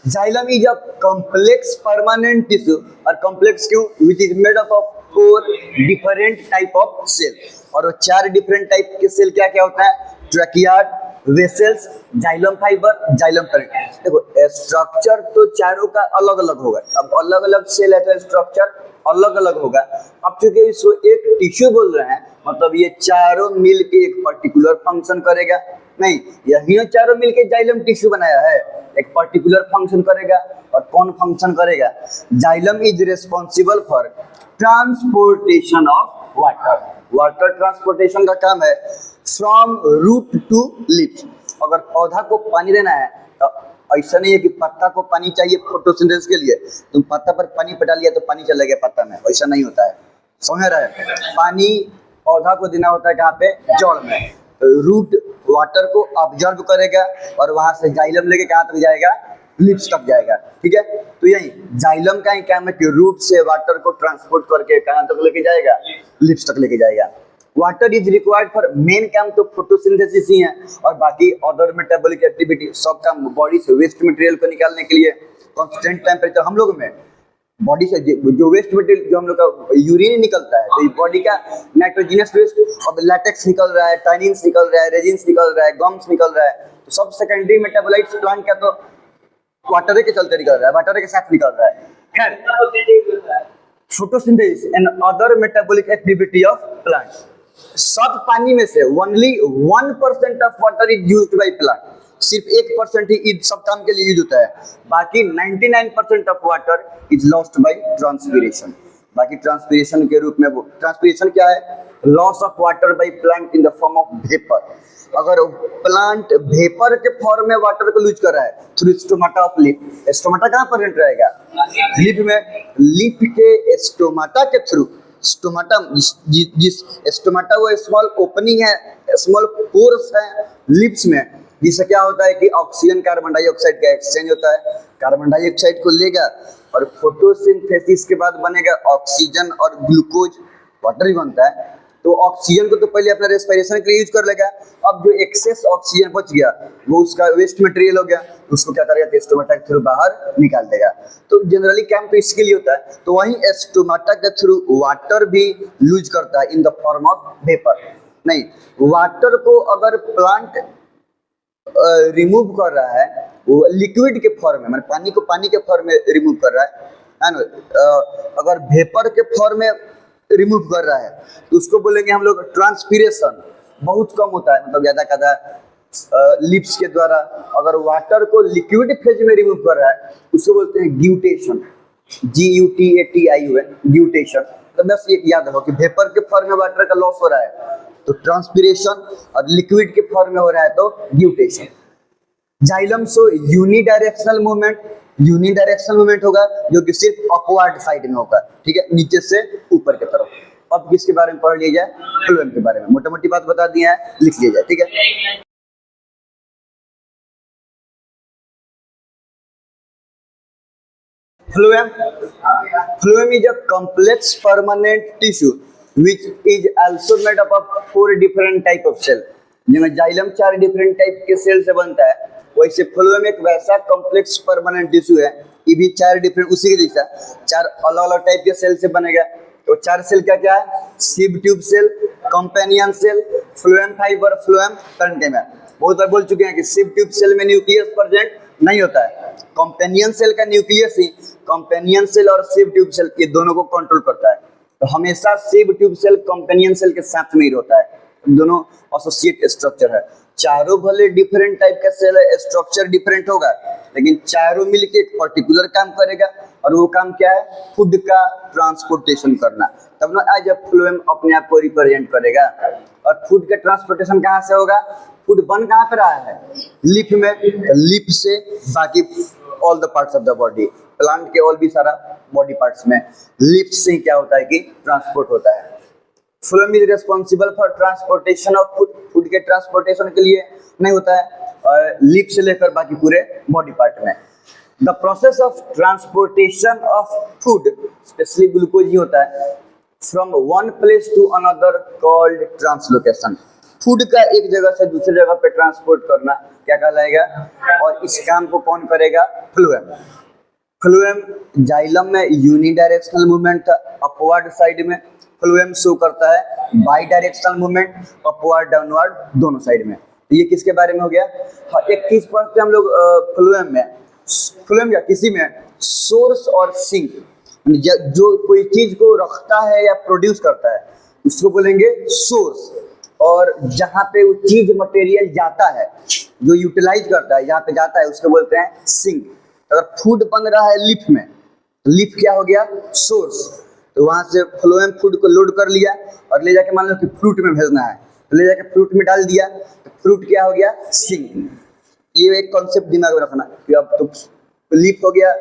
Xylem is a complex permanent tissue, और कॉम्प्लेक्स क्यों? Which is made up of 4 different type of cell, और वो 4 डिफरेंट टाइप के सेल क्या क्या होता है? Tracheid, vessels, xylem fibre, xylem parenchyma. देखो स्ट्रक्चर तो चारों का अलग अलग होगा, अब अलग अलग सेल है तो स्ट्रक्चर अलग अलग होगा। अब चूंकि इसको एक टिश्यू बोल रहे हैं, मतलब ये चारों मिल के एक पर्टिकुलर फंक्शन करेगा नहीं, यही चारों मिलके जाइलम टिश्यू बनाया है, एक पर्टिकुलर फंक्शन करेगा। और कौन फंक्शन करेगा? Xylem is responsible for transportation of water. Water transportation का काम है फ्रॉम रूट टू लीफ। अगर पौधा को पानी देना है तो ऐसा नहीं है कि पत्ता को पानी चाहिए फोटोसिंथेसिस के लिए, तुम पत्ता पर पानी पटा लिया तो पानी चला गया पत्ता में, ऐसा नहीं होता है। समझ रहे हैं? पानी पौधा को देना होता है कहाँ पे? जड़ में। रूट वाटर को ऑब्जर्व करेगा और वहां से जाइलम लेके कहाँ तक जाएगा? लिप्स तक जाएगा। ठीक है, तो यही जाइलम का ही काम है कि रूट से वाटर को ट्रांसपोर्ट करके कहाँ तक लेके जाएगा? लिप्स तक लेके जाएगा। Water is required for main काम तो फोटोसिंथेसिस ही है, और बाकी अदर मेटाबॉलिक एक्टिविटी सब काम बॉडी से वेस्ट मटेरियल को निकालने के लिए कांस्टेंट टेम्परेचर। हम लोग में बॉडी से जो वेस्ट मटेरियल जो हम लोग का यूरिन निकलता है, तो ये बॉडी का नाइट्रोजनस वेस्ट, अब लैटेक्स निकल रहा है, टाइनिन्स निकल रहा है, रेजिन्स निकल रहा है, गम्स निकल रहा है, तो सब सेकेंडरी मेटाबोलाइट्स प्लांट का तो वाटर के चलते निकल रहा है, वाटर के साथ निकल रहा है। खैर, photosynthesis and other metabolic activity of plant, सब पानी में से only 1% of water is used by plant. सिर्फ 1% ही इस सब काम के लिए यूज होता है, बाकी 99% of water is lost by transpiration. बाकी ट्रांसपीरेशन के रूप में, वो ट्रांसपीरेशन क्या है? Loss of water by plant in the form of vapour. अगर प्लांट वेपर के फॉर्म में वाटर को लूज कर रहा है through stomata of leaf, stomata कहाँ प्रेजेंट रहेगा? लीफ में। लीफ के स्टोमाटा के थ्रू, स्टोमाटा जिस स्टोमाटा वो स्मॉल ओपनिंग है, स्मॉल पोर्स है लिप्स में, जिससे क्या होता है कि ऑक्सीजन कार्बन डाइऑक्साइड का एक्सचेंज होता है। कार्बन डाइऑक्साइड को लेगा और फोटोसिंथेसिस के बाद बनेगा ऑक्सीजन और ग्लूकोज, वाटर ही बनता है। तो ऑक्सीजन को तो पहले अपना रेस्पिरेशन के लिए यूज कर लेगा, अब जो एक्सेस ऑक्सीजन बच गया वो उसका वेस्ट मटेरियल हो गया, उसको क्या करेगा? स्टोमाटा के थ्रू बाहर निकाल देगा। तो जनरली काम तो इसके लिए होता है। तो वहीं स्टोमाटा के थ्रू वाटर भी लूज करता है इन द फॉर्म ऑफ वेपर। नहीं, वाटर को अगर प्लांट रिमूव कर रहा है वो लिक्विड के फॉर्म में, मतलब पानी को पानी के फॉर्म में रिमूव कर रहा है ना। अगर वेपर के फॉर्म में रिमूव कर रहा है तो उसको बोलेंगे हम लोग ट्रांसपीरेशन। बहुत कम होता है, मतलब ज्यादा ज्यादा लिप्स के द्वारा। अगर वाटर को लिक्विड फेज में रिमूव कर रहा है उसको बोलते हैं ग्यूटेशन, GUTATION, ग्यूटेशन। तो बस ये याद रखो कि वेपर के फॉर्म में वाटर का लॉस हो रहा है तो ट्रांसपीरेशन, और लिक्विड के फॉर्म में हो रहा है तो ग्यूटेशन। जाइलम सो यूनिडायरेक्शनल मूवमेंट, यूनिडायरेक्शनल मूवमेंट होगा जो कि सिर्फ अपवर्ड साइड में होगा। ठीक है, नीचे से ऊपर की तरफ। अब किसके बारे में पढ़ लिया जाए? फ्लोएम के बारे में। मोटी मोटी बात बता दी है, लिख लिया जाए। ठीक है, phloem. Phloem is a complex permanent tissue which is also made up of 4 different type of cell. जिसमें जाइलम 4 डिफरेंट टाइप के सेल से बनता है, वैसे फ्लोएम एक वैसा कॉम्प्लेक्स परमानेंट टिश्यू है, ये भी 4 डिफरेंट उसी के जैसा 4 अलग अलग टाइप के सेल से बनेगा। तो 4 सेल क्या क्या है? Sieve tube cell, companion cell, phloem fibre, phloem parenchyma. बहुत बार बोल चुके हैं कि सिव ट्यूब सेल में न्यूक्लियस प्रेजेंट नहीं होता है, कंपेनियन सेल का न्यूक्लियस ही कंपेनियन सेल और सिव ट्यूब सेल ये दोनों को कंट्रोल करता है। तो हमेशा सिव ट्यूब सेल कंपेनियन सेल के साथ में ही होता है, दोनों एसोसिएट स्ट्रक्चर है। चारों भले डिफरेंट टाइप का सेल है, स्ट्रक्चर डिफरेंट होगा, लेकिन चारों मिलके एक पर्टिकुलर काम करेगा, और वो काम क्या है? फूड का ट्रांसपोर्टेशन करना। तब ना आज फ्लोएम अपने आप को रिप्रेजेंट करेगा। और फूड का ट्रांसपोर्टेशन कहाँ से होगा? फूड बन कहाँ पे रहा है? लिफ में, लिफ से बाकी all the parts of the body, plant के और भी सारा बॉडी पार्ट्स में लिफ से क्या होता है कि ट्रांसपोर्ट होता है। Phloem is responsible for transportation of food, food के ट्रांसपोर्टेशन के लिए नहीं होता है, लिप से लेकर बाकी पूरे बॉडी पार्ट में। The process of transportation of food, specially glucose ही होता है, from one place to another called translocation. Food का एक जगह से दूसरी जगह पे ट्रांसपोर्ट करना क्या कहलाएगा? और इस काम को कौन करेगा? फ्लोएम। फ्लोएम जाइलम में यूनिडायरेक्शनल मूवमेंट था, अपवर्ड साइड में फ्लोएम शो करता है by directional movement, upward downward दोनों साइड में। ये किसके बारे में हो गया? हाँ, एक चीज पढ़ते हम लोग फ्लोएम में, फ्लोएम या किसी में सोर्स और सिंक, जो कोई चीज को रखता है या प्रोड्यूस करता है उसको बोलेंगे सोर्स, और जहाँ पे वो चीज मटेरियल जाता है, जो यूटिलाइज करता है, जहाँ पे जाता है उसको बोलते हैं सिंक। अगर फूड बन रहा है लिफ में, लिफ क्या हो गया? सोर्स। तो वहां से फ्लोएम फूड को लोड कर लिया और ले जाके मान लो कि फ्रूट में भेजना है, तो ले जाके फ्रूट में डाल दिया, तो फ्रूट क्या हो गया? सिंक। ये एक कॉन्सेप्ट दिमाग में रखना कि अब तो लीफ हो गया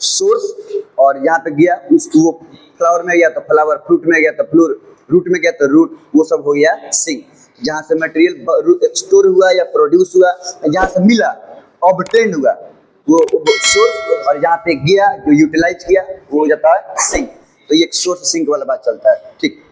सोर्स, और यहाँ पे गया वो फ्लावर में गया तो फ्लावर, फ्रूट में गया तो फ्लूर, रूट में गया तो रूट, वो सब हो गया सिंक। जहाँ से मटेरियल स्टोर हुआ या प्रोड्यूस हुआ, जहाँ से मिला ऑब्टेन हुआ वो सोर्स, और जहाँ पे गया जो यूटिलाइज किया वो हो जाता है सिंक। तो ये एक सोर्स सिंक वाला बात चलता है, ठीक।